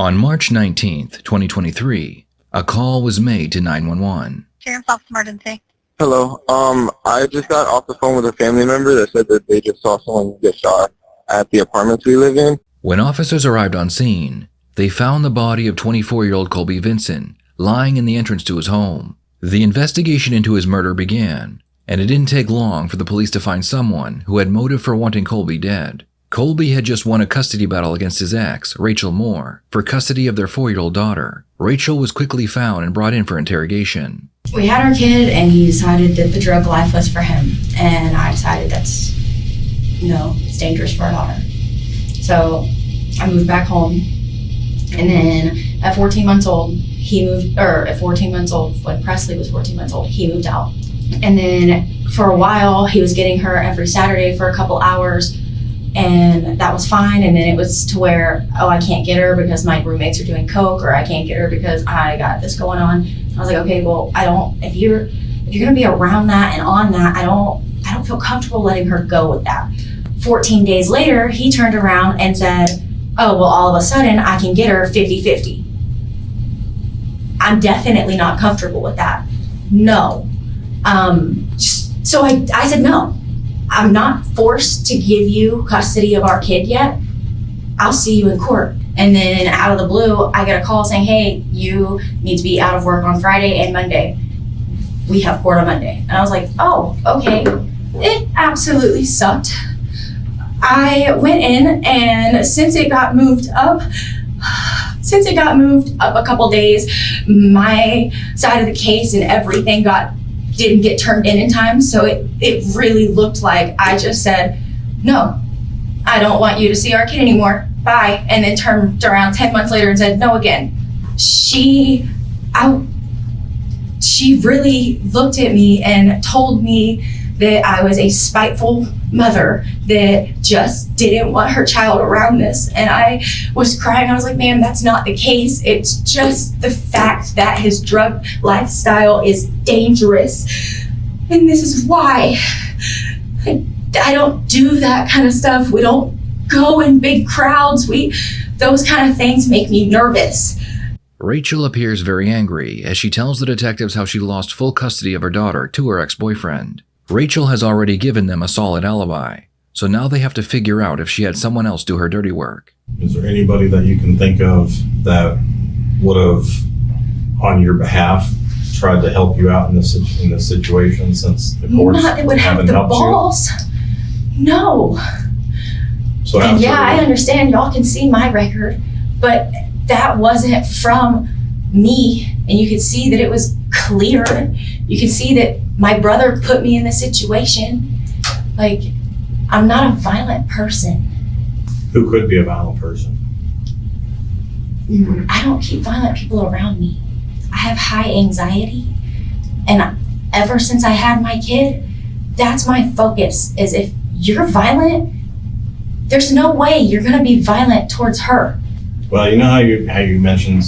On March 19th, 2023, a call was made to 911. Sheriff's Office Emergency. Hello. I just got off the phone with a family member that said that they just saw someone get shot at the apartments we live in. When officers arrived on scene, they found the body of 24-year-old Colby Vincent lying in the entrance to his home. The investigation into his murder began, and it didn't take long for the police to find someone who had motive for wanting Colby dead. Colby had just won a custody battle against his ex, Rachel Moore, for custody of their 4-year-old daughter. Rachel was quickly found and brought in for interrogation. We had our kid, and he decided that the drug life was for him, and I decided it's dangerous for our daughter. So I moved back home, and then at 14 months old, when Presley was 14 months old, he moved out. And then for a while, he was getting her every Saturday for a couple hours, and that was fine. And then it was to where, I can't get her because my roommates are doing coke, or I can't get her because I got this going on. I was like, okay, well, if you're gonna be around that and on that, I don't feel comfortable letting her go with that. 14 days later, he turned around and said, oh, well, all of a sudden I can get her 50-50. I'm definitely not comfortable with that. No. So I said, no, I'm not forced to give you custody of our kid yet. I'll see you in court. And then out of the blue, I get a call saying, hey, you need to be out of work on Friday and Monday. We have court on Monday. And I was like, oh, okay. It absolutely sucked. I went in, and since it got moved up a couple days, my side of the case and everything didn't get turned in time. So it really looked like I just said, no, I don't want you to see our kid anymore. Bye. And then turned around 10 months later and said no again. She really looked at me and told me that I was a spiteful mother that just didn't want her child around this. And I was crying. I was like, ma'am, that's not the case. It's just the fact that his drug lifestyle is dangerous. And this is why I don't do that kind of stuff. We don't go in big crowds. Those kind of things make me nervous. Rachel appears very angry as she tells the detectives how she lost full custody of her daughter to her ex-boyfriend. Rachel has already given them a solid alibi, so now they have to figure out if she had someone else do her dirty work. Is there anybody that you can think of that would have, on your behalf, tried to help you out in this situation, since the courts Not that would have haven't the helped balls. you? No. So And yeah, I understand y'all can see my record, but that wasn't from me. And you could see that it was clear. You could see that my brother put me in the situation. Like, I'm not a violent person. Who could be a violent person? I don't keep violent people around me. I have high anxiety. And ever since I had my kid, that's my focus, is if you're violent, there's no way you're gonna be violent towards her. Well, you know how you mentioned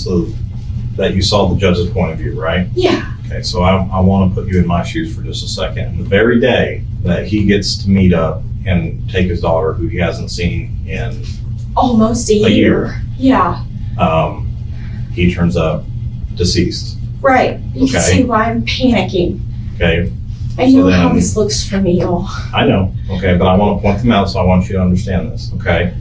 that you saw the judge's point of view, right? Yeah. Okay, so I want to put you in my shoes for just a second. And the very day that he gets to meet up and take his daughter, who he hasn't seen in Almost a year. Yeah. He turns up deceased. Right. You can Okay. see why I'm panicking. Okay, I know how this looks for me, y'all. I know. Okay, but I want to point them out, so I want you to understand this. Okay,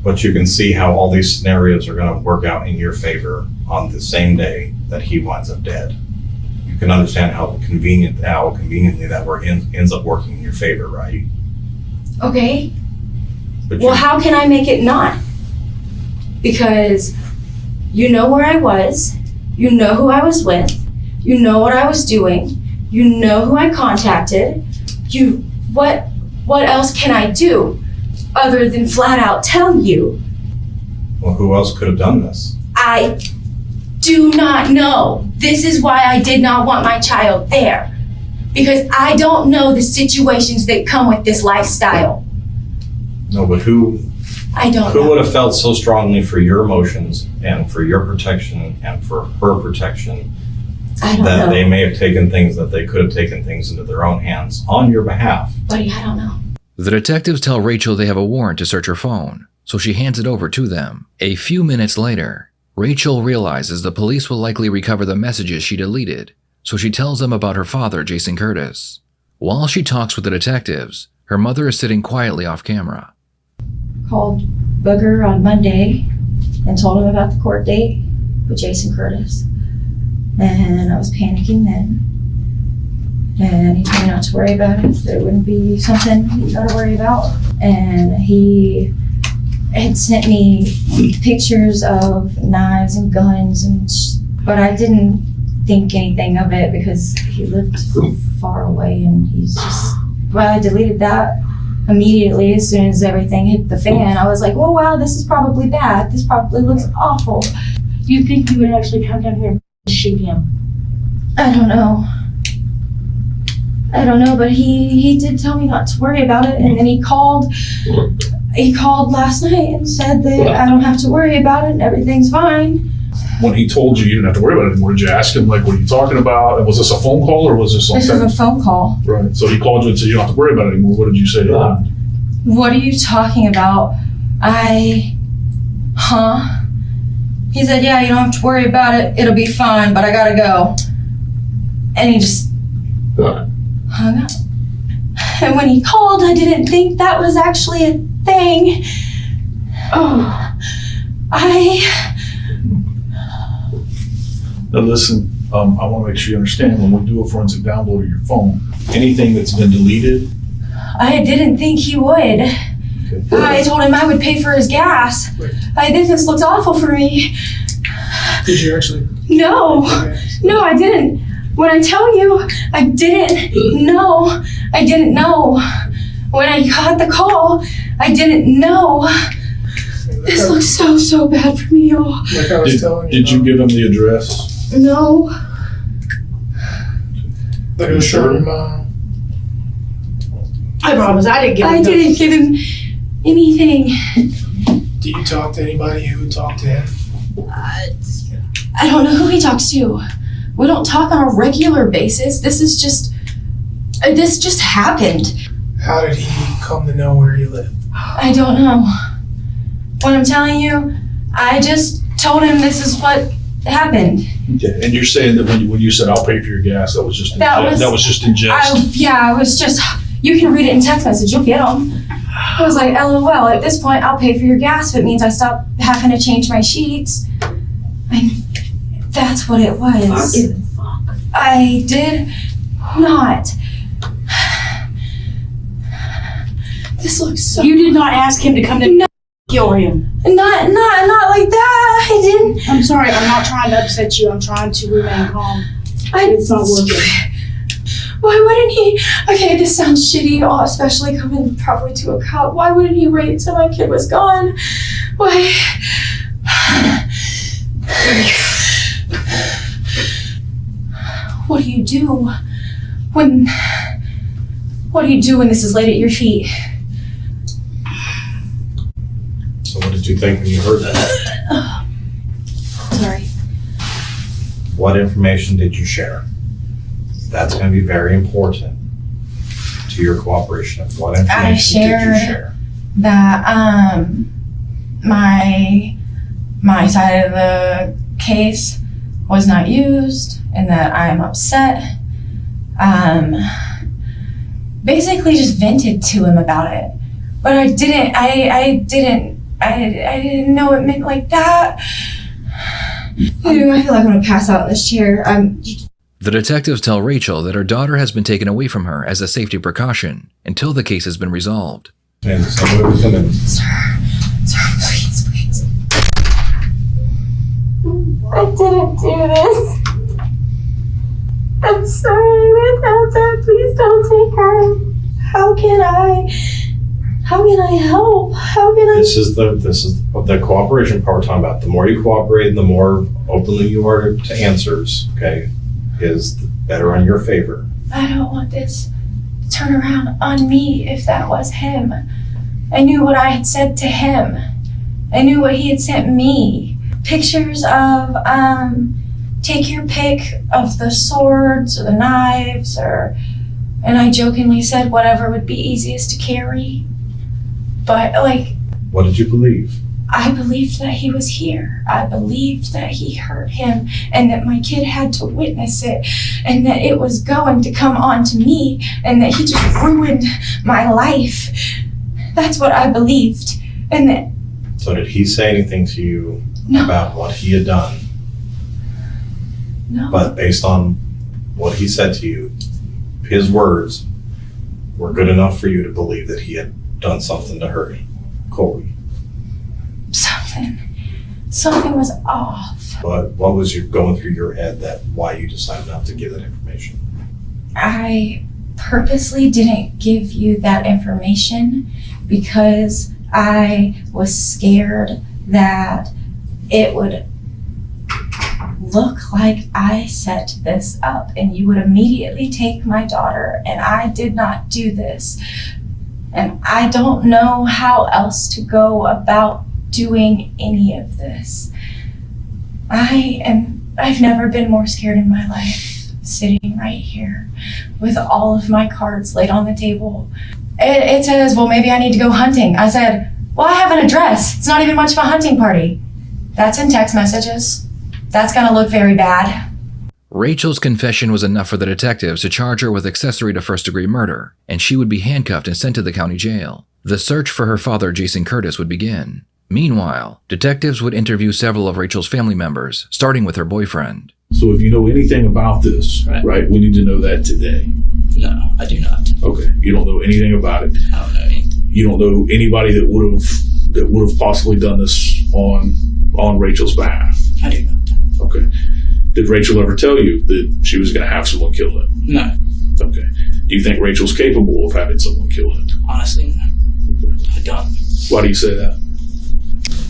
but you can see how all these scenarios are going to work out in your favor on the same day that he winds up dead. You can understand how conveniently that ends up working in your favor, right? Okay. But Well, how can I make it not? Because you know where I was, you know who I was with, you know what I was doing, you know who I contacted. What else can I do other than flat out tell you? Well, who else could have done this? I do not know. This is why I did not want my child there. Because I don't know the situations that come with this lifestyle. No, but who I don't Who know. would have felt so strongly for your emotions and for your protection and for her protection I don't that know. they may have taken things that they could have taken things into their own hands on your behalf? Buddy, I don't know. The detectives tell Rachel they have a warrant to search her phone, so she hands it over to them. A few minutes later, Rachel realizes the police will likely recover the messages she deleted, so she tells them about her father, Jason Curtis. While she talks with the detectives, her mother is sitting quietly off camera. Called Booger on Monday and told him about the court date with Jason Curtis. And I was panicking then. And he told me not to worry about it, that it wouldn't be something you gotta worry about. And he had sent me pictures of knives and guns, but I didn't think anything of it because he lived far away and he's just, well, I deleted that immediately as soon as everything hit the fan. I was like, oh wow, this is probably bad. This probably looks awful. Do you think you would actually come down here and shoot him? I don't know, but he did tell me not to worry about it, and then he called last night and said that I don't have to worry about it and everything's fine. When he told you didn't have to worry about it anymore, did you ask him, like, what are you talking about? And was this a phone call or was this This was a phone call. Right. So he called you and said you don't have to worry about it anymore. What did you say to him? What are you talking about? He said, yeah, you don't have to worry about it. It'll be fine, but I gotta go. And he just hung up. And when he called, I didn't think that was actually a thing. Now listen, I want to make sure you understand, when we do a forensic download of your phone, anything that's been deleted. I didn't think he would. Okay. I told him I would pay for his gas. Right. I think this looks awful for me. Did you actually? No, I didn't. When I tell you, I didn't know. I didn't know. When I got the call, I didn't know. This looks so bad for me, y'all. Like I was telling you. Did you give him the address? No. Like I was showing your mom. I promise I didn't I didn't give him anything. Did you talk to anybody who talked to him? I don't know who he talks to. We don't talk on a regular basis. This just happened. How did he come to know where you live? I don't know. What I'm telling you, I just told him this is what happened. Okay. And you're saying that when you said I'll pay for your gas, that was just in That jest. I was just, you can read it in text message, you'll get them. I was like, LOL, at this point, I'll pay for your gas if it means I stop having to change my sheets. That's what it was. I did not. This looks so... You did not ask him to come to kill him. Not like that. I didn't. I'm sorry, I'm not trying to upset you. I'm trying to remain calm. It's not working. Why wouldn't he? Okay, this sounds shitty, especially coming probably to a cop. Why wouldn't he wait until my kid was gone? Why? What do you do when this is laid at your feet? So what did you think when you heard that? Sorry. What information did you share? That's going to be very important to your cooperation. Of what information did you share? That my side of the case was not used and that I'm upset. Basically just vented to him about it. But I didn't know it meant like that. I feel like I'm gonna pass out in this chair. The detectives tell Rachel that her daughter has been taken away from her as a safety precaution until the case has been resolved. And somebody was going to... Sir, please. I didn't do this. I'm sorry, without that, please don't take her. How can I help? This is the cooperation part we're talking about. The more you cooperate, the more openly you are to answers, okay, is better on your favor. I don't want this to turn around on me if that was him. I knew what I had said to him. I knew what he had sent me. Pictures of, take your pick of the swords or the knives and I jokingly said whatever would be easiest to carry. But What did you believe? I believed that he was here. I believed that he hurt him and that my kid had to witness it and that it was going to come on to me and that he just ruined my life. That's what I believed. And that. So did he say anything to you No. about what he had done? No. But based on what he said to you, his words were good enough for you to believe that he had done something to hurt Colby. Something was off. But what was going through your head that why you decided not to give that information? I purposely didn't give you that information because I was scared that it would look like I set this up and you would immediately take my daughter, and I did not do this. And I don't know how else to go about doing any of this. I've never been more scared in my life, sitting right here with all of my cards laid on the table. It says, well, maybe I need to go hunting. I said, well, I have an address. It's not even much of a hunting party. That's in text messages. That's gonna look very bad. Rachel's confession was enough for the detectives to charge her with accessory to first-degree murder, and she would be handcuffed and sent to the county jail. The search for her father, Jason Curtis, would begin. Meanwhile, detectives would interview several of Rachel's family members, starting with her boyfriend. So if you know anything about this, right, we need to know that today. No, I do not. Okay. You don't know anything about it. I don't know anything. You don't know anybody that would have possibly done this on Rachel's behalf. I do not. Okay. Did Rachel ever tell you that she was going to have someone kill her? No. Okay. Do you think Rachel's capable of having someone kill her? Honestly, I don't. Why do you say that?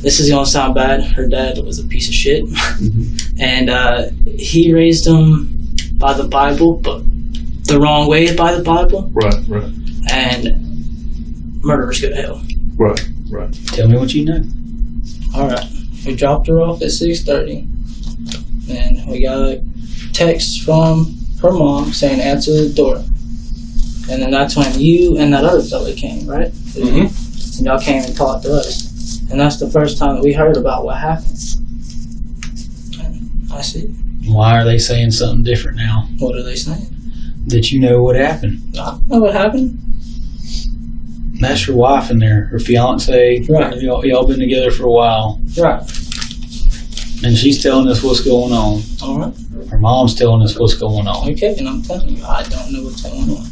This is going to sound bad. Her dad was a piece of shit. And he raised him by the Bible, but the wrong way by the Bible. Right. And murderers go to hell. Right. Tell me what you know. All right. We dropped her off at 6:30. And we got a text from her mom saying, answer the door. And then that's when you and that other fella came, right? Mm-hmm. And y'all came and talked to us. And that's the first time that we heard about what happened. And I see. Why are they saying something different now? What are they saying? That you know what happened. I don't know what happened. That's your wife in there, her fiance. Right. Y'all been together for a while. Right. And she's telling us what's going on. All right. Her mom's telling us what's going on. Okay, and I'm telling you, I don't know what's going on.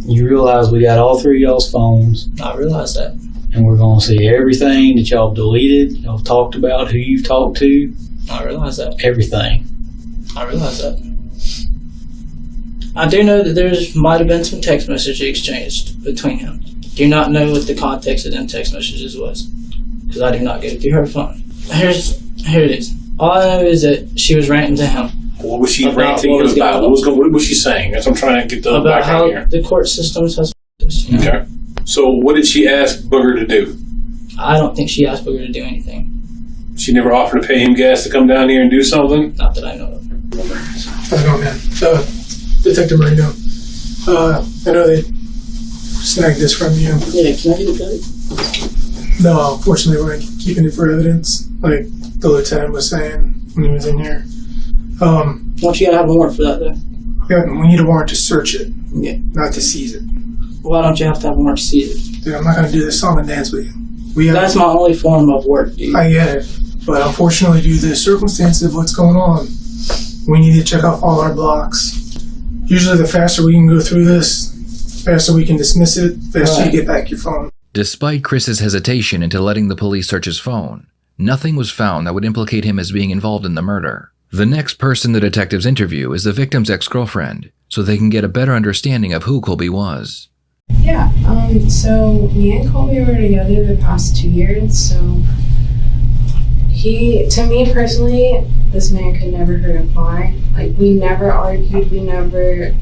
You realize we got all three of y'all's phones, I realize that. and we're going to see everything that y'all deleted, y'all talked about, who you've talked to, I realize that. everything. I realize that. I do know that there might have been some text message exchanged between him. Do not know what the context of them text messages was, because I do not go through her phone. Here it is. All I know is that she was ranting to him. What was she About ranting what was about? going on. What was she saying? That's what I'm trying to get the About how background here. the court systems has this, you know? Okay. So what did she ask Booger to do? I don't think she asked Booger to do anything. She never offered to pay him gas to come down here and do something? Not that I know of. How's it going, man? Detective Marino. I know they snagged this from you. Yeah, can I get a code? No, unfortunately, we're keeping it for evidence, like the lieutenant was saying when he was in here. Don't you gotta have a warrant for that, though? Yeah, we need a warrant to search it, Yeah. not to seize it. Why don't you have to have a warrant to seize it? Dude, I'm not going to do this song and dance with you. That's my only form of work, dude. I get it, but unfortunately, due to the circumstances of what's going on, we need to check off all our blocks. Usually, the faster we can go through this, faster we can dismiss it, faster you get back your phone. Despite Chris's hesitation into letting the police search his phone, nothing was found that would implicate him as being involved in the murder. The next person the detectives interview is the victim's ex-girlfriend, so they can get a better understanding of who Colby was. Yeah, so me and Colby were together the past 2 years, so to me personally, this man could never hurt a fly. Like, we never argued, we never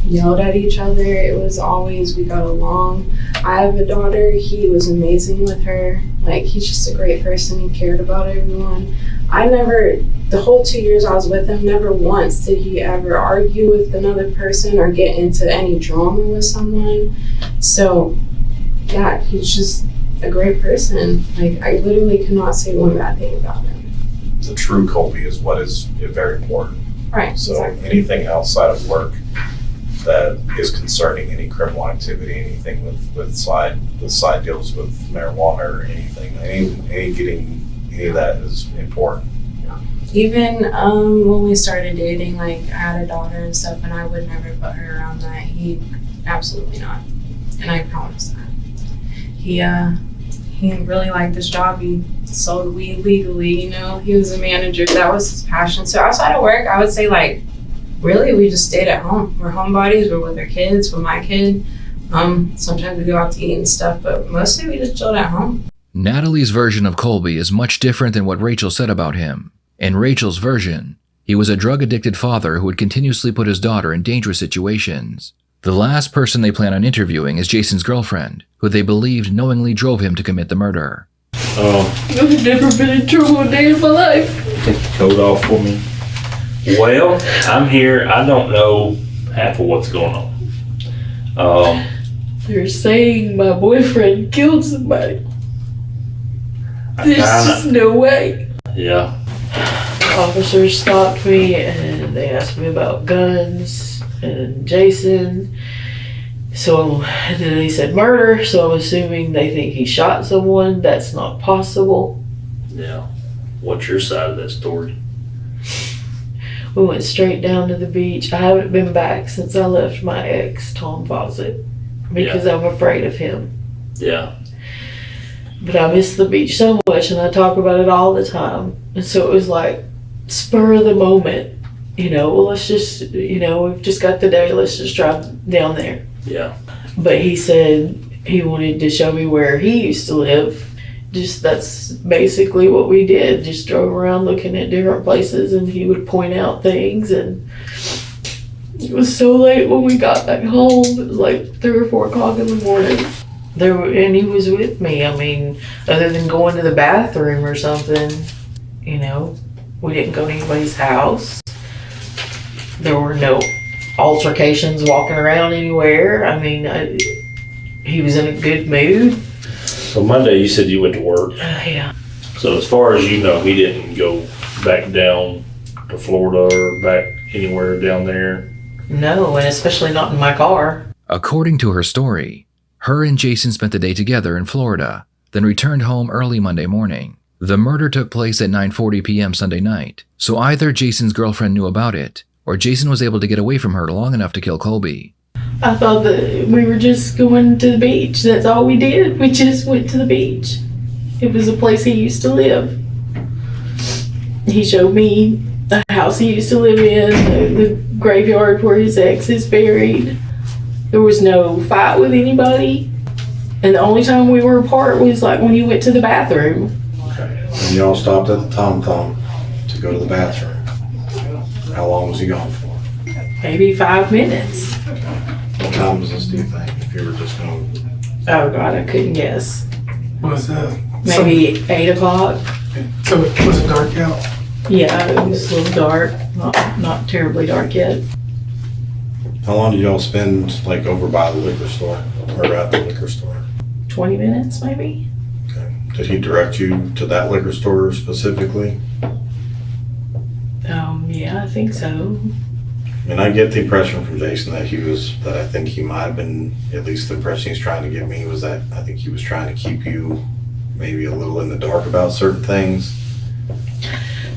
yelled at each other. It was always, we got along. I have a daughter, he was amazing with her. Like, he's just a great person, he cared about everyone. The whole 2 years I was with him, never once did he ever argue with another person or get into any drama with someone. So, yeah, he's just a great person. Like, I literally could not say one bad thing about him. The true Colby is what is very important. Right. So exactly. anything outside of work that is concerning any criminal activity, anything with side deals with marijuana or anything, any of that is important. Even when we started dating, like, I had a daughter and stuff, and I would never put her around that. He absolutely not, and I promise that. He really liked this job. He sold weed legally, you know. He was a manager. That was his passion. So outside of work, I would say, like, really, we just stayed at home. We're homebodies. We're with our kids, with my kid. Sometimes we go out to eat and stuff, but mostly we just chilled at home. Natalie's version of Colby is much different than what Rachel said about him. In Rachel's version, he was a drug-addicted father who would continuously put his daughter in dangerous situations. The last person they plan on interviewing is Jason's girlfriend, who they believed knowingly drove him to commit the murder. I've never been in trouble a day in my life. Take the coat off for me. Well, I'm here. I don't know half of what's going on. They're saying my boyfriend killed somebody. There's just no way. Yeah. Officers stopped me and they asked me about guns and Jason. So and then they said murder, so I'm assuming they think he shot someone. That's not possible. Yeah. What's your side of that story? We went straight down to the beach. I haven't been back since I left my ex, Tom Fawcett, because I'm afraid of him. Yeah. But I miss the beach so much and I talk about it all the time. And so it was like spur of the moment, you know, well, let's just, you know, we've just got the day, let's just drive down there. Yeah. But he said he wanted to show me where he used to live. Just that's basically what we did. Just drove around looking at different places and he would point out things. And it was so late when we got back home. It was like 3 or 4 o'clock in the morning. And he was with me. I mean, other than going to the bathroom or something, you know, we didn't go to anybody's house. There were no altercations walking around anywhere. I mean, he was in a good mood. So Monday you said you went to work. Yeah. So as far as you know, he didn't go back down to Florida or back anywhere down there? No, and especially not in my car. According to her story, her and Jason spent the day together in Florida, then returned home early Monday morning. The murder took place at 9:40 p.m. Sunday night, so either Jason's girlfriend knew about it, or Jason was able to get away from her long enough to kill Colby. I thought that we were just going to the beach. That's all we did. We just went to the beach. It was a place he used to live. He showed me the house he used to live in, the graveyard where his ex is buried. There was no fight with anybody. And the only time we were apart was like when he went to the bathroom. Okay. And y'all stopped at the Tom Tom to go to the bathroom. How long was he gone for? Maybe 5 minutes. What time was this, do you think, if you were just going? Oh God, I couldn't guess. Was Maybe 8 o'clock. so it wasn't dark out? Yeah, it was a little dark. Not terribly dark yet. How long did y'all spend, like, over by the liquor store, or at the liquor store? 20 minutes maybe. Okay. Did he direct you to that liquor store specifically? Yeah, I think so. And I get the impression from Jason that I think he might have been, at least the impression he's trying to give me was that I think he was trying to keep you maybe a little in the dark about certain things.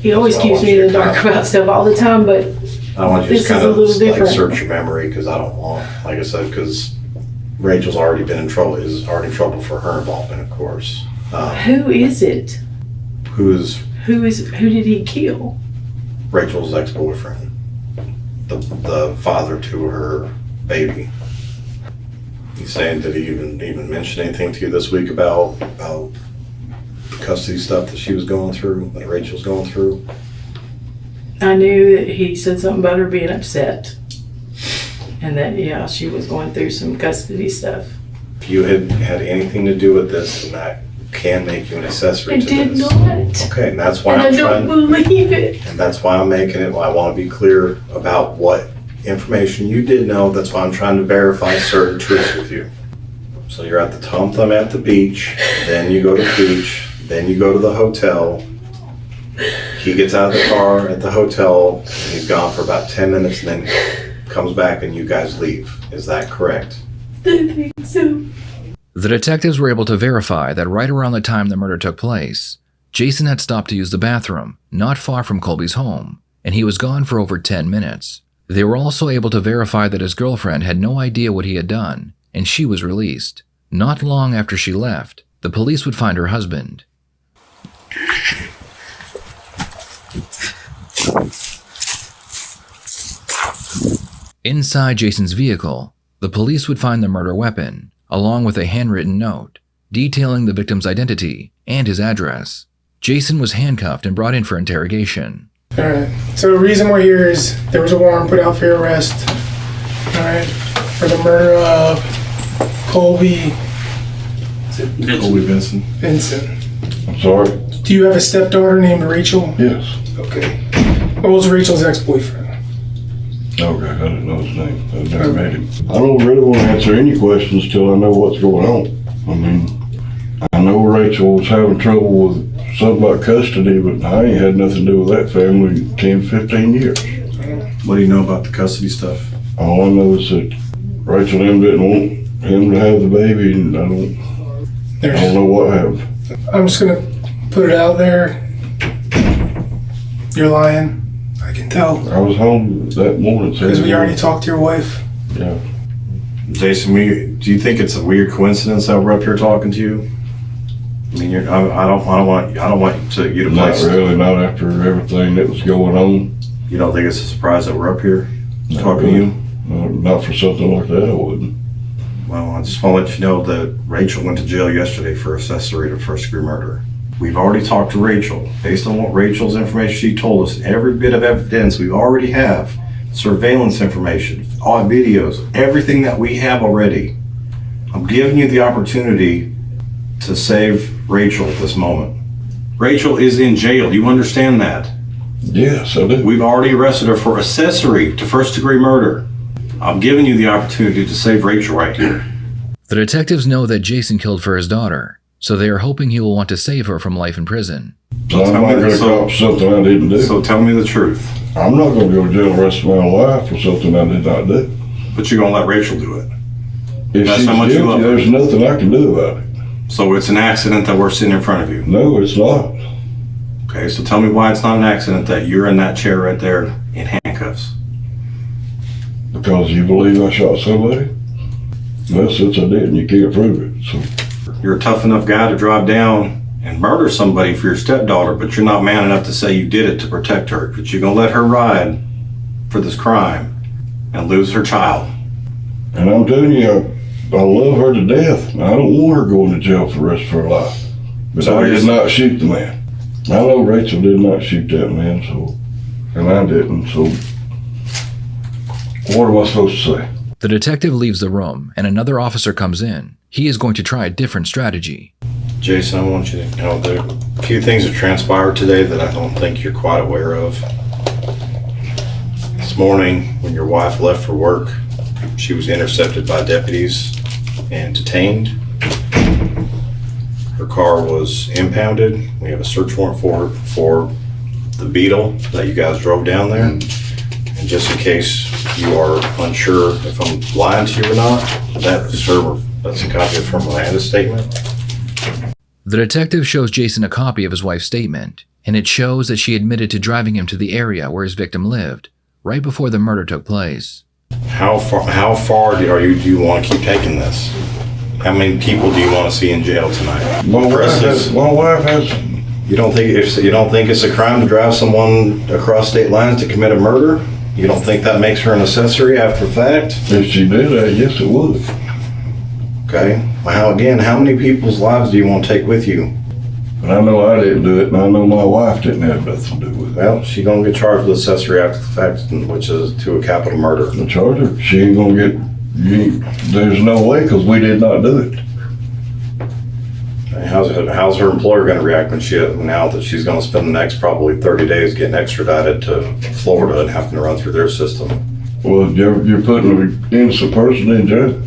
He always keeps me in the dark about stuff all the time, but I want you to this just kind is a of little like different. search your memory because I don't want, like I said, because Rachel's already been in trouble, is already in trouble for her involvement, of course. Who is it? Who Who did he kill? Rachel's ex-boyfriend, the father to her baby. He's saying, did he even mention anything to you this week about the custody stuff that she was going through, that Rachel's going through? I knew that he said something about her being upset. And that, yeah, she was going through some custody stuff. If you had anything to do with this, then that can make you an accessory I to did this. not. Okay, and that's why And I'm I don't believe it. And that's why I'm making it, I want to be clear about what information you did know. That's why I'm trying to verify certain truths with you. So you're at the Tom Thumb at the beach, then you go to the beach, then you go to the hotel. He gets out of the car at the hotel, and he's gone for about 10 minutes, and then comes back and you guys leave. Is that correct? I think so. The detectives were able to verify that right around the time the murder took place, Jason had stopped to use the bathroom, not far from Colby's home, and he was gone for over 10 minutes. They were also able to verify that his girlfriend had no idea what he had done, and she was released. Not long after she left, the police would find her husband. Inside Jason's vehicle, the police would find the murder weapon, along with a handwritten note detailing the victim's identity and his address. Jason was handcuffed and brought in for interrogation. Alright, so the reason we're here is there was a warrant put out for your arrest, alright, for the murder of Colby Vincent. Vincent. I'm sorry? Do you have a stepdaughter named Rachel? Yes. Okay. What was Rachel's ex-boyfriend? Okay, I didn't know his name. I never met him. I don't really want to answer any questions till I know what's going on. I mean, I know Rachel was having trouble with something about custody, but I ain't had nothing to do with that family in 10, 15 years. What do you know about the custody stuff? All I know is that Rachel and him didn't want him to have the baby, and I don't know what happened. I'm just gonna put it out there. You're lying. I can tell. I was home that morning. Because we already talked to your wife. Yeah. Jason, do you think it's a weird coincidence that we're up here talking to you? I mean, I don't want you to Not really, not after everything that was going on. You don't think it's a surprise that we're up here talking to you? Not for something like that, I wouldn't. Well, I just want to let you know that Rachel went to jail yesterday for accessory to first-degree murder. We've already talked to Rachel. Based on what Rachel's information she told us, every bit of evidence we already have, surveillance information, all videos, everything that we have already. I'm giving you the opportunity to save Rachel at this moment. Rachel is in jail. Do you understand that? Yes, I do. We've already arrested her for accessory to first-degree murder. I'm giving you the opportunity to save Rachel right here. The detectives know that Jason killed for his daughter, so they are hoping he will want to save her from life in prison. So I'm not going to cop something I didn't do. So tell me the truth. I'm not going to go to jail the rest of my life for something I did not do. But you're going to let Rachel do it. If That's she's how much you guilty, love her. there's nothing I can do about it. So it's an accident that we're sitting in front of you. No, it's not. Okay, so tell me why it's not an accident that you're in that chair right there in handcuffs. Because you believe I shot somebody? Well, since I didn't, you can't prove it. So You're a tough enough guy to drive down and murder somebody for your stepdaughter, but you're not man enough to say you did it to protect her. But you're going to let her ride for this crime and lose her child. And I'm telling you, I love her to death. And I don't want her going to jail for the rest of her life. But So I you're did not shoot the man. I know Rachel did not shoot that man, so, and I didn't, so what am I supposed to say? The detective leaves the room and another officer comes in. He is going to try a different strategy. Jason, I want you to know there are a few things that transpired today that I don't think you're quite aware of. This morning, when your wife left for work, she was intercepted by deputies and detained. Her car was impounded. We have a search warrant for her for the Beetle that you guys drove down there. And just in case you are unsure if I'm lying to you or not, that's a copy of her Miranda statement. The detective shows Jason a copy of his wife's statement, and it shows that she admitted to driving him to the area where his victim lived, right before the murder took place. How far do you want to keep taking this? How many people do you want to see in jail tonight? My wife has. You don't think it's a crime to drive someone across state lines to commit a murder? You don't think that makes her an accessory after the fact? If she did that, yes it would. Okay. Well, how many people's lives do you want to take with you? But I know I didn't do it, and I know my wife didn't have nothing to do with it. Well, she's going to get charged with accessory after the fact, which is to a capital murder. The charger, she ain't gonna get. There's no way, because we did not do it. How's her employer going to react now that she's going to spend the next probably 30 days getting extradited to Florida and having to run through their system? Well, you're putting an innocent person in jail.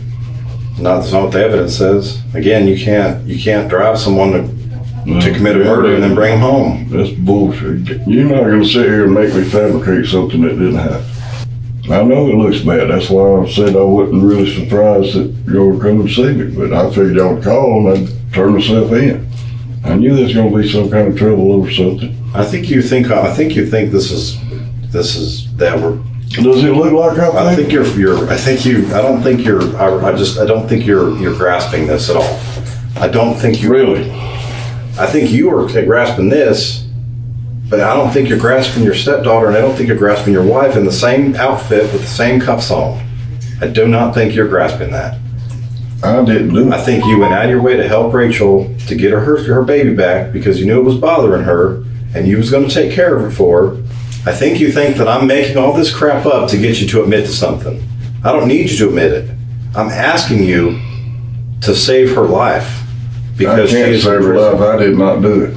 No, that's not what the evidence says. Again, you can't drive someone to commit a murder and then bring them home. That's bullshit. You're not going to sit here and make me fabricate something that didn't happen. I know it looks bad. That's why I said I wasn't really surprised that y'all would come and see me. But I figured y'all would call and I'd turn myself in. I knew there's going to be some kind of trouble over something. I think you think this is that we're. Does it look like I think you're grasping this at all. I don't think you really. I think you are grasping this, but I don't think you're grasping your stepdaughter, and I don't think you're grasping your wife in the same outfit with the same cuffs on. I do not think you're grasping that. I didn't do it. I think you went out of your way to help Rachel to get her baby back because you knew it was bothering her, and you was going to take care of it for her. I think you think that I'm making all this crap up to get you to admit to something. I don't need you to admit it. I'm asking you to save her life. Because I can't save her life. I did not do it.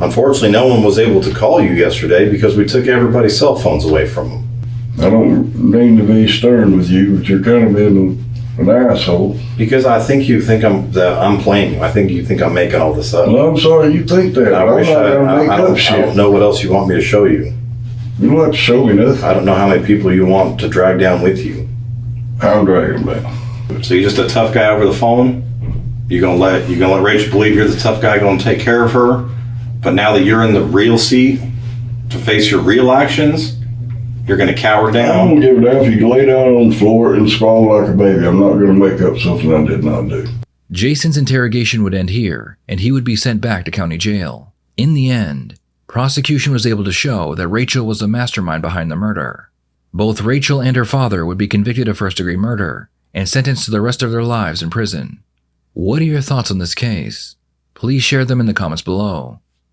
Unfortunately, no one was able to call you yesterday because we took everybody's cell phones away from them. I don't mean to be stern with you, but you're kind of being an asshole. Because I think you think I'm playing you. I think you think I'm making all this up. Well, I'm sorry you think that. I don't know what else you want me to show you. You don't have to show me nothing. I don't know how many people you want to drag down with you. I'm dragging them down. So you're just a tough guy over the phone? You're gonna let Rachel believe you're the tough guy going to take care of her, but now that you're in the real seat to face your real actions, you're gonna cower down. I don't give a damn if you lay down on the floor and squall like a baby. I'm not gonna make up something I did not do. Jason's interrogation would end here, and he would be sent back to county jail. In the end, prosecution was able to show that Rachel was the mastermind behind the murder. Both Rachel and her father would be convicted of first-degree murder and sentenced to the rest of their lives in prison. What are your thoughts on this case? Please share them in the comments below.